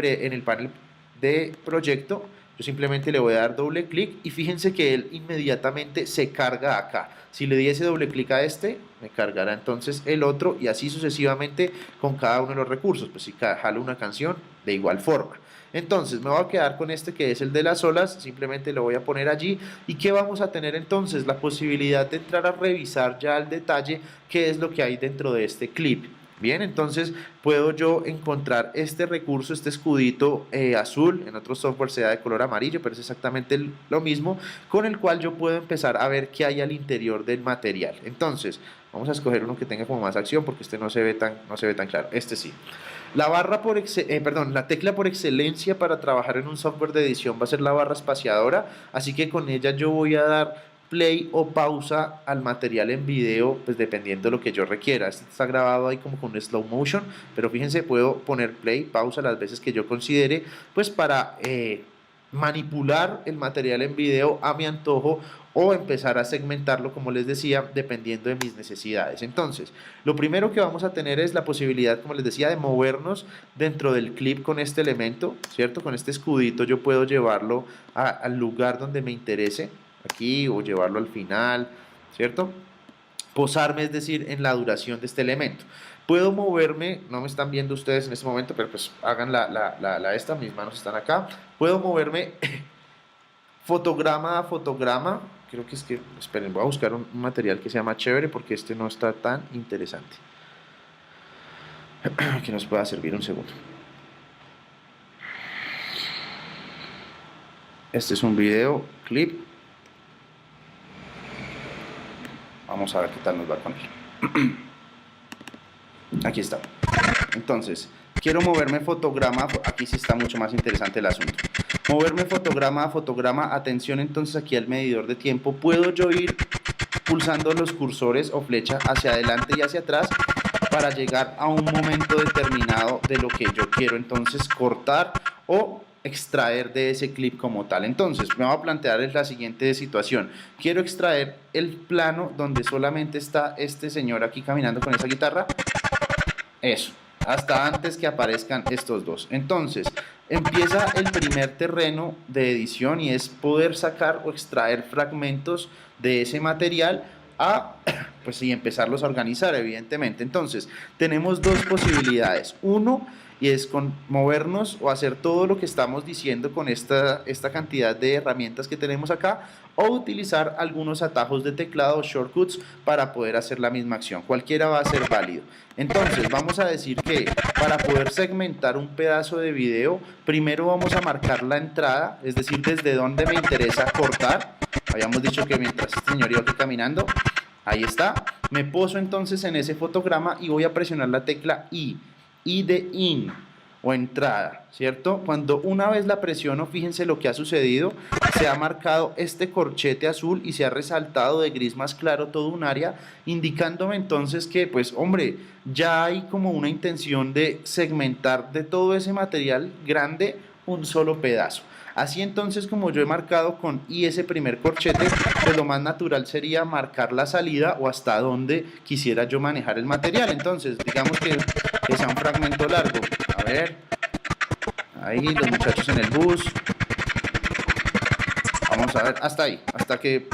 de proyecto. Yo simplemente le voy a dar doble clic y fíjense que él inmediatamente se carga acá. Si le diese doble clic a este, me cargará entonces el otro y así sucesivamente con cada uno de los recursos. Pues si jalo una canción, de igual forma. Entonces me voy a quedar con este que es el de las olas, simplemente lo voy a poner allí. ¿Y qué vamos a tener entonces? La posibilidad de entrar a revisar ya al detalle qué es lo que hay dentro de este clip. Bien, entonces puedo yo encontrar este recurso, este escudito azul, en otro software sea de color amarillo, pero es exactamente lo mismo, con el cual yo puedo empezar a ver qué hay al interior del material. Entonces, Vamos a escoger uno que tenga como más acción porque este no se ve tan claro. Este sí. La tecla por excelencia para trabajar en un software de edición va a ser la barra espaciadora, así que con ella yo voy a dar play o pausa al material en video, pues dependiendo de lo que yo requiera. Este está grabado ahí como con slow motion, pero fíjense, puedo poner play, pausa las veces que yo considere, pues para manipular el material en video a mi antojo o empezar a segmentarlo, como les decía, dependiendo de mis necesidades. Entonces, lo primero que vamos a tener es la posibilidad, como les decía, de movernos dentro del clip con este elemento, ¿cierto? Con este escudito yo puedo llevarlo al lugar donde me interese, aquí, o llevarlo al final, ¿cierto? Posarme, es decir, en la duración de este elemento. Puedo moverme, no me están viendo ustedes en este momento, pero pues hagan esta, mis manos están acá. Puedo moverme fotograma a fotograma. Creo que esperen, voy a buscar un material que sea más chévere porque este no está tan interesante. Que nos pueda servir un segundo. Este es un video clip. Vamos a ver qué tal nos va con él. Aquí está. Entonces, quiero moverme fotograma, aquí sí está mucho más interesante el asunto. Moverme fotograma a fotograma, atención entonces aquí al medidor de tiempo. Puedo yo ir pulsando los cursores o flecha hacia adelante y hacia atrás para llegar a un momento determinado de lo que yo quiero entonces cortar o extraer de ese clip como tal. Entonces me voy a plantear la siguiente situación. Quiero extraer el plano donde solamente está este señor aquí caminando con esa guitarra. Eso, hasta antes que aparezcan estos dos. Entonces empieza el primer terreno de edición y es poder sacar o extraer fragmentos de ese material pues, y empezarlos a organizar, evidentemente. Entonces tenemos dos posibilidades. Uno, y es con movernos o hacer todo lo que estamos diciendo con esta cantidad de herramientas que tenemos acá, o utilizar algunos atajos de teclado o shortcuts para poder hacer la misma acción. Cualquiera va a ser válido. Entonces vamos a decir que para poder segmentar un pedazo de video, primero vamos a marcar la entrada, es decir, desde donde me interesa cortar. Habíamos dicho que mientras este señor iba aquí caminando, ahí está. Me poso entonces en ese fotograma y voy a presionar la tecla I de in o entrada, ¿cierto? Cuando una vez la presiono, fíjense lo que ha sucedido, se ha marcado este corchete azul y se ha resaltado de gris más claro todo un área, indicándome entonces que, pues, hombre, ya hay como una intención de segmentar de todo ese material grande un solo pedazo. Así entonces, como yo he marcado con I ese primer corchete, pues lo más natural sería marcar la salida o hasta dónde quisiera yo manejar el material. Entonces, digamos que sea un fragmento largo. A ver, ahí los muchachos en el bus. Vamos a ver, hasta ahí, hasta que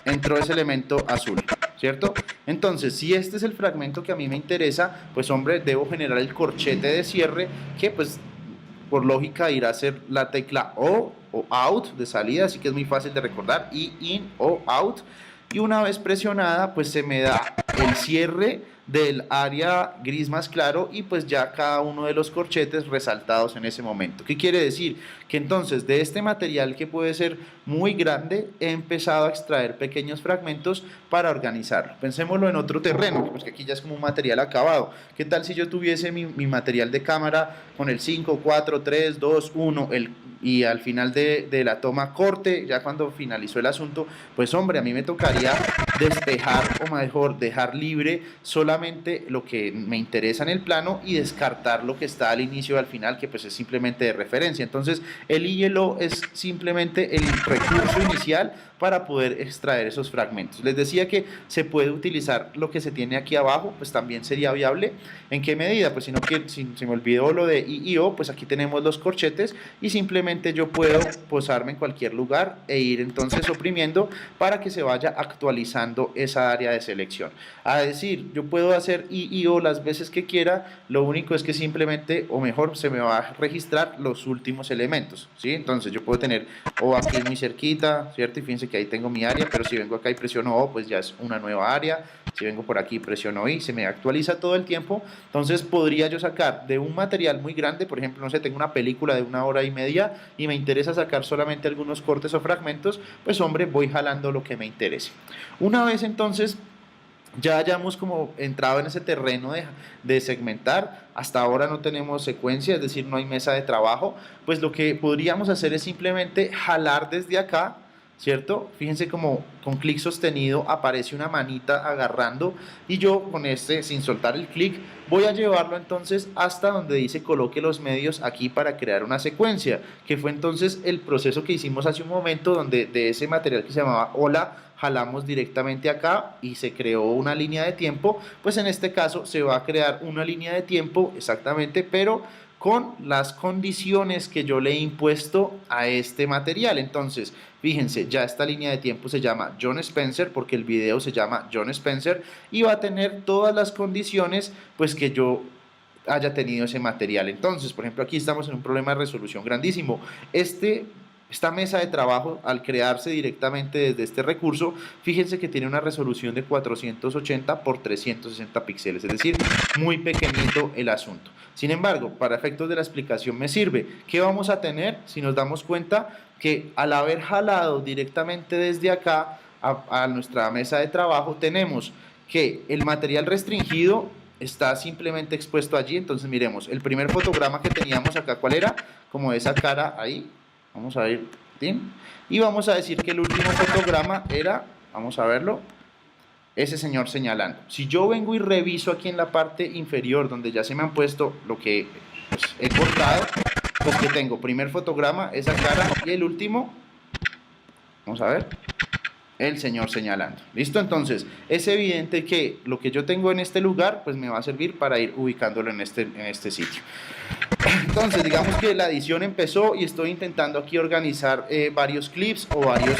entró ese elemento azul, ¿cierto? Entonces, si este es el fragmento que a mí me interesa, pues hombre, debo generar el corchete de cierre que pues por lógica irá a ser la tecla O out de salida, así que es muy fácil de recordar, I in o out, y una vez presionada pues se me da el cierre del área gris más claro y pues ya cada uno de los corchetes resaltados en ese momento. ¿Qué quiere decir? Que entonces de este material que puede ser muy grande he empezado a extraer pequeños fragmentos para organizarlo. Pensémoslo en otro terreno, pues que aquí ya es como un material acabado. ¿Qué tal si yo tuviese mi material de cámara con el 5, 4, 3, 2, 1, y al final de la toma corte, ya cuando finalizó el asunto, pues hombre, a mí me tocaría despejar o mejor dejar libre solamente lo que me interesa en el plano y descartar lo que está al inicio y al final, que pues es simplemente de referencia. Entonces el I y el O es simplemente el recurso inicial para poder extraer esos fragmentos. Les decía que se puede utilizar lo que se tiene aquí abajo, pues también sería viable. ¿En qué medida? Pues si se me olvidó lo de I y O, pues aquí tenemos los corchetes y simplemente yo puedo posarme en cualquier lugar e ir entonces oprimiendo para que se vaya actualizando esa área de selección. A decir, yo puedo hacer I y O las veces que quiera, lo único es que simplemente, o mejor, se me va a registrar los últimos elementos, ¿sí? Entonces yo puedo tener O aquí muy cerquita, ¿cierto? Y fíjense que ahí tengo mi área, pero si vengo acá y presiono O, pues ya es una nueva área. Si vengo por aquí y presiono I, se me actualiza todo el tiempo. Entonces podría yo sacar de un material muy grande, por ejemplo, no sé, tengo una película de 1 hora y media y me interesa sacar solamente algunos cortes o fragmentos, pues hombre, voy jalando lo que me interese. Una vez entonces ya hayamos como entrado en ese terreno de segmentar, hasta ahora no tenemos secuencia, es decir, no hay mesa de trabajo, pues lo que podríamos hacer es simplemente jalar desde acá, ¿cierto? Fíjense como con clic sostenido aparece una manita agarrando y yo con este, sin soltar el clic, voy a llevarlo entonces hasta donde dice coloque los medios aquí para crear una secuencia, que fue entonces el proceso que hicimos hace un momento donde de ese material que se llamaba hola, jalamos directamente acá y se creó una línea de tiempo, pues en este caso se va a crear una línea de tiempo exactamente, pero con las condiciones que yo le he impuesto a este material. Entonces, fíjense, ya esta línea de tiempo se llama John Spencer porque el video se llama John Spencer y va a tener todas las condiciones pues que yo haya tenido ese material. Entonces, por ejemplo, aquí estamos en un problema de resolución grandísimo. Esta mesa de trabajo, al crearse directamente desde este recurso, fíjense que tiene una resolución de 480 por 360 píxeles, es decir, muy pequeñito el asunto. Sin embargo, para efectos de la explicación me sirve. ¿Qué vamos a tener si nos damos cuenta que al haber jalado directamente desde acá a nuestra mesa de trabajo, tenemos que el material restringido está simplemente expuesto allí? Entonces miremos, el primer fotograma que teníamos acá, ¿cuál era? Como esa cara ahí. Vamos a ver, ¿sí? Y vamos a decir que el último fotograma era, vamos a verlo, ese señor señalando. Si yo vengo y reviso aquí en la parte inferior, donde ya se me han puesto lo que pues, he cortado, pues que tengo, primer fotograma, esa cara, y el último, vamos a ver, el señor señalando. ¿Listo? Entonces, es evidente que lo que yo tengo en este lugar, pues me va a servir para ir ubicándolo en este sitio. Entonces, digamos que la edición empezó y estoy intentando aquí organizar varios clips o varios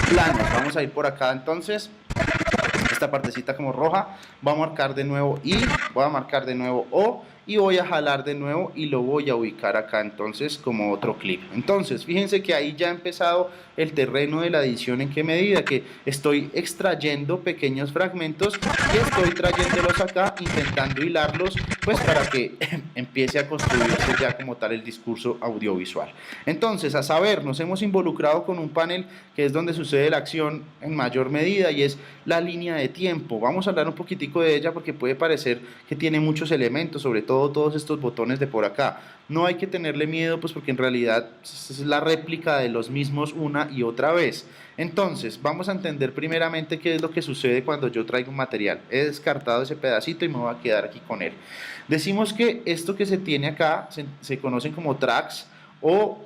planos. Vamos a ir por acá entonces, esta partecita como roja, voy a marcar de nuevo I, voy a marcar de nuevo O y voy a jalar de nuevo y lo voy a ubicar acá entonces como otro clip. Entonces, fíjense que ahí ya ha empezado el terreno de la edición. ¿En qué medida? Que estoy extrayendo pequeños fragmentos y estoy trayéndolos acá, intentando hilarlos, pues para que empiece a construirse ya como tal el discurso audiovisual. Entonces, a saber, nos hemos involucrado con un panel que es donde sucede la acción en mayor medida y es la línea de tiempo. Vamos a hablar un poquitico de ella porque puede parecer que tiene muchos elementos, sobre todo todos estos botones de por acá. No hay que tenerle miedo, pues porque en realidad es la réplica de los mismos una y otra vez. Entonces, vamos a entender primeramente qué es lo que sucede cuando yo traigo un material. He descartado ese pedacito y me voy a quedar aquí con él. Decimos que esto que se tiene acá se conocen como tracks o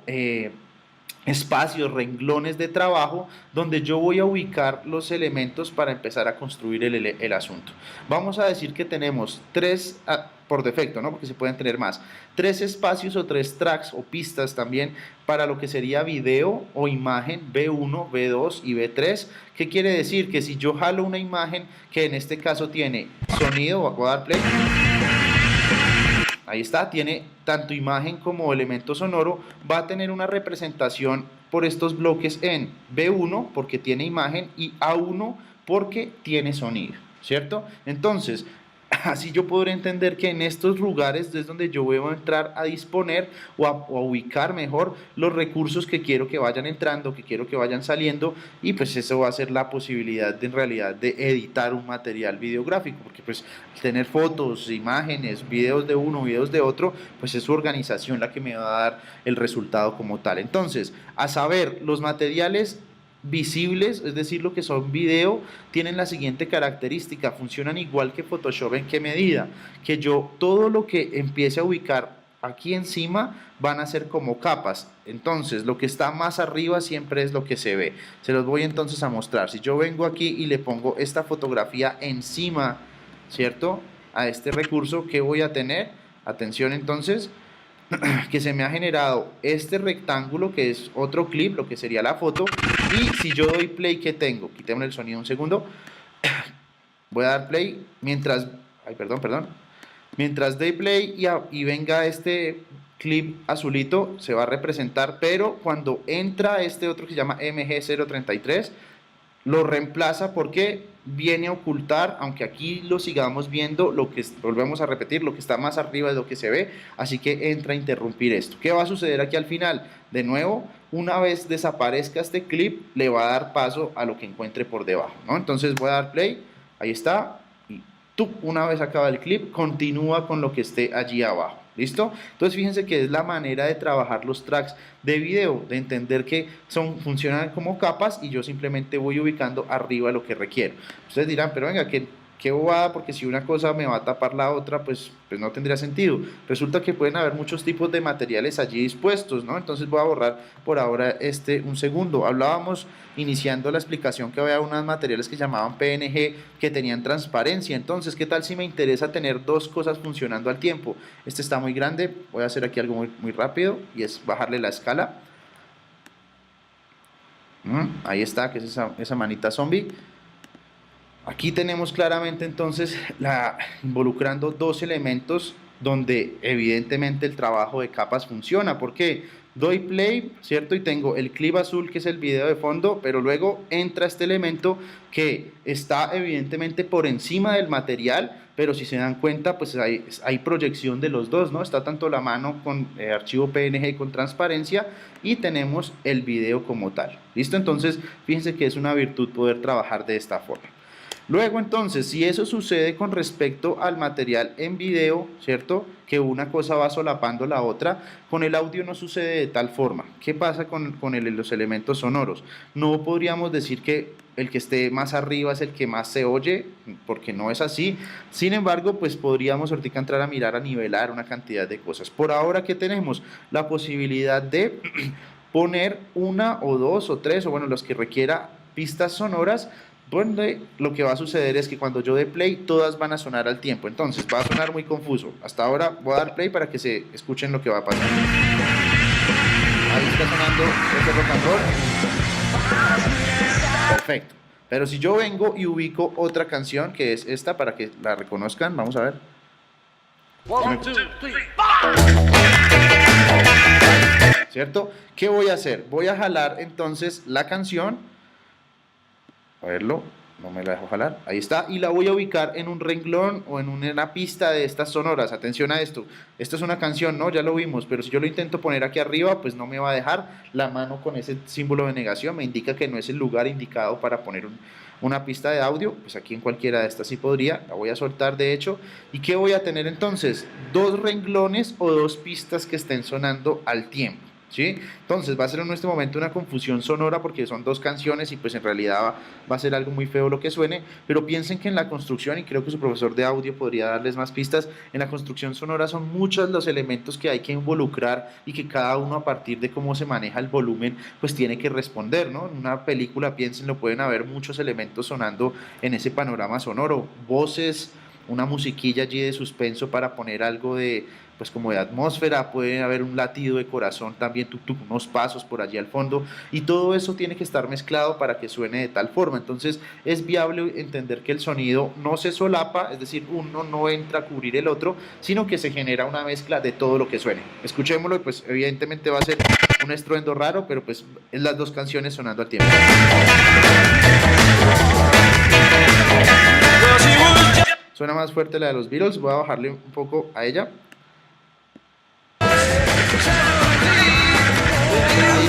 espacios, renglones de trabajo donde yo voy a ubicar los elementos para empezar a construir el asunto. Vamos a decir que tenemos tres, por defecto, ¿no? Porque se pueden tener más, tres espacios o tres tracks o pistas también para lo que sería video o imagen B1, B2 y B3. ¿Qué quiere decir? Que si yo jalo una imagen que en este caso tiene sonido, voy a dar play. Ahí está, tiene tanto imagen como elemento sonoro, va a tener una representación por estos bloques en B1 porque tiene imagen y A1 porque tiene sonido, ¿cierto? Entonces, así yo podré entender que en estos lugares es donde yo voy a entrar a disponer o a ubicar mejor los recursos que quiero que vayan entrando, que quiero que vayan saliendo, y pues eso va a ser la posibilidad de, en realidad, de editar un material videográfico, porque pues tener fotos, imágenes, videos de uno, videos de otro, pues es su organización la que me va a dar el resultado como tal. Entonces, a saber, los materiales visibles, es decir, lo que son video, tienen la siguiente característica: funcionan igual que Photoshop. ¿En qué medida? Que yo todo lo que empiece a ubicar aquí encima van a ser como capas. Entonces, lo que está más arriba siempre es lo que se ve. Se los voy entonces a mostrar. Si yo vengo aquí y le pongo esta fotografía encima, ¿cierto?, a este recurso, ¿qué voy a tener? Atención entonces, que se me ha generado este rectángulo que es otro clip, lo que sería la foto, y si yo doy play, ¿qué tengo? Quitemos el sonido un segundo, voy a dar play, mientras, ay, perdón, mientras doy play y venga este clip azulito, se va a representar, pero cuando entra este otro que se llama MG033, lo reemplaza porque viene a ocultar, aunque aquí lo sigamos viendo, lo que volvemos a repetir, lo que está más arriba es lo que se ve, así que entra a interrumpir esto. ¿Qué va a suceder aquí al final? De nuevo, una vez desaparezca este clip, le va a dar paso a lo que encuentre por debajo, ¿no? Entonces voy a dar play, ahí está, y tú, una vez acaba el clip, continúa con lo que esté allí abajo. ¿Listo? Entonces fíjense que es la manera de trabajar los tracks de video, de entender que funcionan como capas y yo simplemente voy ubicando arriba lo que requiero. Ustedes dirán, pero venga, qué bobada, porque si una cosa me va a tapar la otra, pues no tendría sentido. Resulta que pueden haber muchos tipos de materiales allí dispuestos, ¿no? Entonces voy a borrar por ahora un segundo. Hablábamos, iniciando la explicación, que había unos materiales que llamaban PNG que tenían transparencia. Entonces, ¿qué tal si me interesa tener dos cosas funcionando al tiempo? Este está muy grande, voy a hacer aquí algo muy rápido y es bajarle la escala. Ahí está, que es esa manita zombie. Aquí tenemos claramente entonces involucrando dos elementos donde evidentemente el trabajo de capas funciona. ¿Por qué? Doy play, ¿cierto? Y tengo el clip azul, que es el video de fondo, pero luego entra este elemento que está evidentemente por encima del material, pero si se dan cuenta, pues hay proyección de los dos, ¿no? Está tanto la mano con archivo PNG con transparencia y tenemos el video como tal. ¿Listo? Entonces, fíjense que es una virtud poder trabajar de esta forma. Luego entonces, si eso sucede con respecto al material en video, ¿cierto? Que una cosa va solapando la otra, con el audio no sucede de tal forma. ¿Qué pasa con los elementos sonoros? No podríamos decir que el que esté más arriba es el que más se oye, porque no es así. Sin embargo, pues podríamos ahorita entrar a mirar, a nivelar una cantidad de cosas. Por ahora, ¿qué tenemos? La posibilidad de poner una o dos o tres, o bueno, los que requiera pistas sonoras, donde lo que va a suceder es que cuando yo dé play, todas van a sonar al tiempo. Entonces va a sonar muy confuso. Hasta ahora voy a dar play para que se escuchen lo que va a pasar. Ahí está sonando ese rock and roll. Perfecto. Pero si yo vengo y ubico otra canción, que es esta, para que la reconozcan, vamos a ver. 1, 2, 3, 4. ¿Cierto? ¿Qué voy a hacer? Voy a jalar entonces la canción. A verlo, no me la dejo jalar, ahí está, y la voy a ubicar en un renglón o en una pista de estas sonoras. Atención a esto, esta es una canción, ¿no? Ya lo vimos, pero si yo lo intento poner aquí arriba, pues no me va a dejar. La mano con ese símbolo de negación me indica que no es el lugar indicado para poner una pista de audio. Pues aquí en cualquiera de estas sí podría, la voy a soltar de hecho. ¿Y qué voy a tener entonces? Dos renglones o dos pistas que estén sonando al tiempo. ¿Sí? Entonces va a ser en este momento una confusión sonora porque son dos canciones y pues en realidad va a ser algo muy feo lo que suene, pero piensen que en la construcción, y creo que su profesor de audio podría darles más pistas, en la construcción sonora son muchos los elementos que hay que involucrar y que cada uno, a partir de cómo se maneja el volumen, pues tiene que responder, ¿no? En una película, piénsenlo, pueden haber muchos elementos sonando en ese panorama sonoro, voces, una musiquilla allí de suspenso para poner algo de, pues como de atmósfera, puede haber un latido de corazón también, unos pasos por allí al fondo, y todo eso tiene que estar mezclado para que suene de tal forma. Entonces es viable entender que el sonido no se solapa, es decir, uno no entra a cubrir el otro, sino que se genera una mezcla de todo lo que suene. Escuchémoslo y pues evidentemente va a ser un estruendo raro, pero pues es las dos canciones sonando al tiempo. Suena más fuerte la de los Beatles, voy a bajarle un poco a ella. Ahí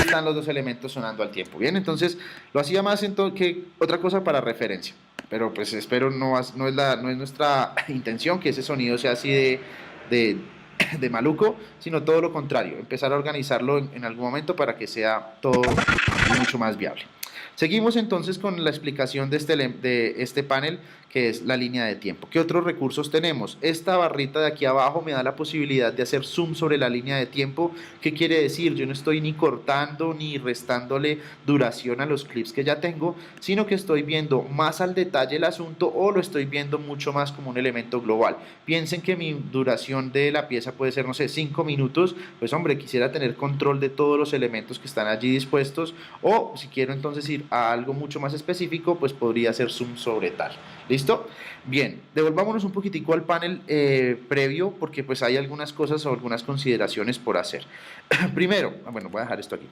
están los dos elementos sonando al tiempo. Bien, entonces lo hacía más que otra cosa para referencia, pero pues espero no es nuestra intención que ese sonido sea así de maluco, sino todo lo contrario, empezar a organizarlo en algún momento para que sea todo mucho más viable. Seguimos entonces con la explicación de este panel, que es la línea de tiempo. ¿Qué otros recursos tenemos? Esta barrita de aquí abajo me da la posibilidad de hacer zoom sobre la línea de tiempo. ¿Qué quiere decir? Yo no estoy ni cortando ni restándole duración a los clips que ya tengo, sino que estoy viendo más al detalle el asunto, o lo estoy viendo mucho más como un elemento global. Piensen que mi duración de la pieza puede ser, no sé, 5 minutos, pues hombre, quisiera tener control de todos los elementos que están allí dispuestos, o si quiero entonces ir a algo mucho más específico, pues podría hacer zoom sobre tal. ¿Listo? Bien, devolvámonos un poquitico al panel previo, porque pues hay algunas cosas o algunas consideraciones por hacer. Primero, bueno, voy a dejar esto aquí.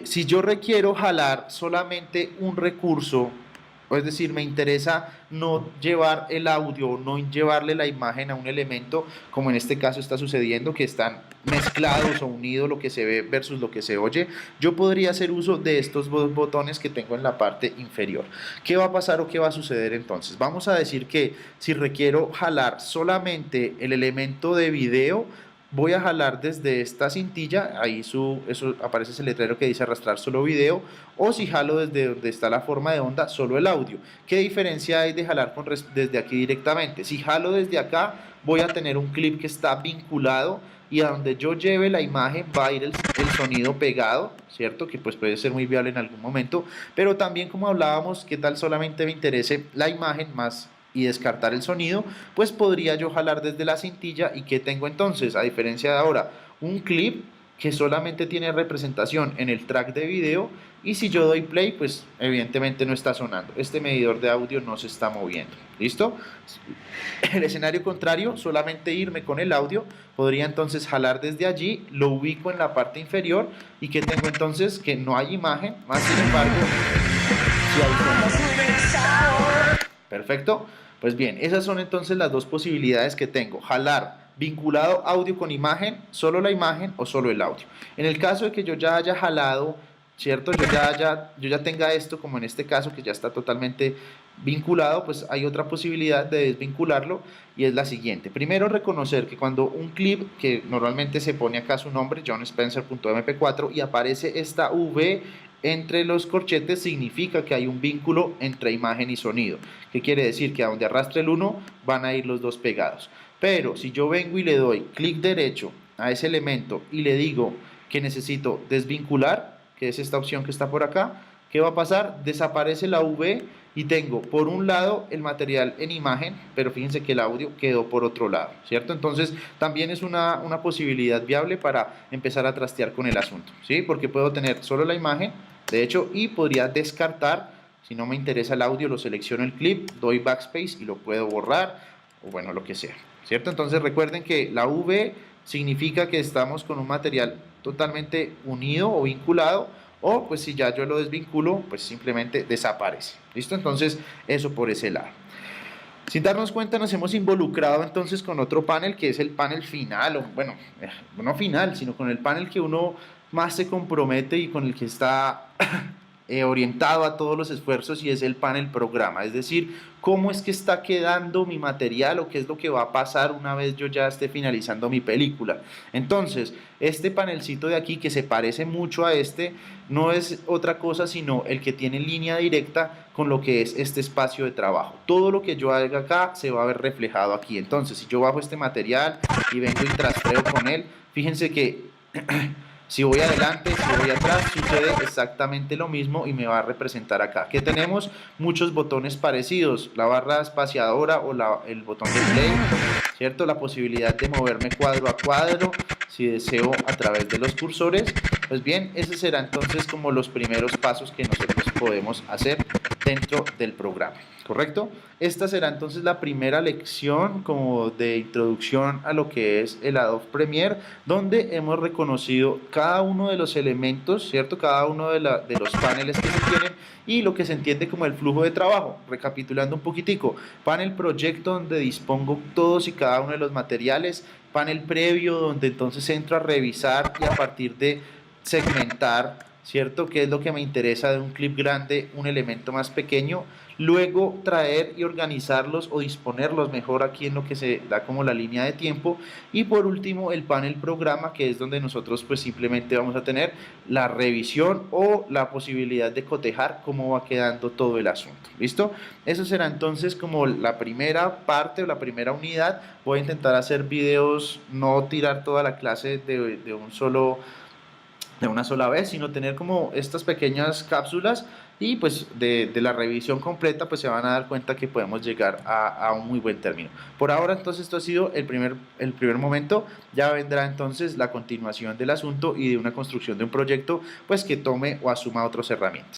Si yo requiero jalar solamente un recurso Es decir, me interesa no llevar el audio, no llevarle la imagen a un elemento, como en este caso está sucediendo, que están mezclados o unidos lo que se ve versus lo que se oye. Yo podría hacer uso de estos dos botones que tengo en la parte inferior. ¿Qué va a pasar o qué va a suceder entonces? Vamos a decir que si requiero jalar solamente el elemento de video, voy a jalar desde esta cintilla, ahí eso aparece ese letrero que dice arrastrar solo video, o si jalo desde donde está la forma de onda, solo el audio. ¿Qué diferencia hay de jalar desde aquí directamente? Si jalo desde acá, voy a tener un clip que está vinculado y a donde yo lleve la imagen va a ir el sonido pegado, ¿cierto? Que pues puede ser muy viable en algún momento, pero también como hablábamos, ¿qué tal solamente me interese la imagen más y descartar el sonido? Pues podría yo jalar desde la cintilla y ¿qué tengo entonces? A diferencia de ahora, un clip que solamente tiene representación en el track de video y si yo doy play, pues evidentemente no está sonando. Este medidor de audio no se está moviendo. ¿Listo? El escenario contrario, solamente irme con el audio, podría entonces jalar desde allí, lo ubico en la parte inferior y ¿qué tengo entonces? Que no hay imagen, más sin embargo, sí hay sonido. Perfecto. Pues bien, esas son entonces las dos posibilidades que tengo. Jalar vinculado audio con imagen, solo la imagen o solo el audio. En el caso de que yo ya haya jalado, ¿cierto? Yo ya tenga esto, como en este caso que ya está totalmente vinculado, pues hay otra posibilidad de desvincularlo y es la siguiente. Primero, reconocer que cuando un clip, que normalmente se pone acá su nombre, johnspencer.mp4, y aparece esta V entre los corchetes, significa que hay un vínculo entre imagen y sonido. ¿Qué quiere decir? Que a donde arrastre el uno van a ir los dos pegados. Pero si yo vengo y le doy clic derecho a ese elemento y le digo que necesito desvincular, que es esta opción que está por acá, ¿qué va a pasar? Desaparece la V y tengo por un lado el material en imagen, pero fíjense que el audio quedó por otro lado, ¿cierto? Entonces también es una posibilidad viable para empezar a trastear con el asunto, ¿sí? Porque puedo tener solo la imagen, de hecho, y podría descartar, si no me interesa el audio, lo selecciono el clip, doy backspace y lo puedo borrar, o bueno, lo que sea, ¿cierto? Entonces recuerden que la V significa que estamos con un material totalmente unido o vinculado, o pues si ya yo lo desvinculo, pues simplemente desaparece. ¿Listo? Entonces eso por ese lado. Sin darnos cuenta nos hemos involucrado entonces con otro panel que es el panel final, o bueno, no final, sino con el panel que uno más se compromete y con el que está orientado a todos los esfuerzos, y es el panel programa, es decir, cómo es que está quedando mi material o qué es lo que va a pasar una vez yo ya esté finalizando mi película. Entonces, este panelcito de aquí, que se parece mucho a este, no es otra cosa sino el que tiene línea directa con lo que es este espacio de trabajo. Todo lo que yo haga acá se va a ver reflejado aquí. Entonces, si yo bajo este material y vengo y trastreo con él, fíjense que si voy adelante, si voy atrás, sucede exactamente lo mismo y me va a representar acá. ¿Qué tenemos? Muchos botones parecidos, la barra espaciadora o el botón de play, ¿cierto? La posibilidad de moverme cuadro a cuadro, si deseo, a través de los cursores. Pues bien, ese será entonces como los primeros pasos que nosotros podemos hacer dentro del programa, ¿correcto? Esta será entonces la primera lección como de introducción a lo que es el Adobe Premiere, donde hemos reconocido cada uno de los elementos, ¿cierto? Cada uno de los paneles que se tienen y lo que se entiende como el flujo de trabajo. Recapitulando un poquitico, panel proyecto donde dispongo todos y cada uno de los materiales, panel previo donde entonces entro a revisar y a partir de segmentar, ¿cierto? ¿Qué es lo que me interesa de un clip grande, un elemento más pequeño? Luego traer y organizarlos o disponerlos mejor aquí en lo que se da como la línea de tiempo. Y por último, el panel programa, que es donde nosotros pues simplemente vamos a tener la revisión o la posibilidad de cotejar cómo va quedando todo el asunto. ¿Listo? Eso será entonces como la primera parte o la primera unidad. Voy a intentar hacer videos, no tirar toda la clase de una sola vez, sino tener como estas pequeñas cápsulas y pues de la revisión completa pues se van a dar cuenta que podemos llegar a un muy buen término. Por ahora entonces esto ha sido el primer momento, ya vendrá entonces la continuación del asunto y de una construcción de un proyecto pues que tome o asuma otras herramientas.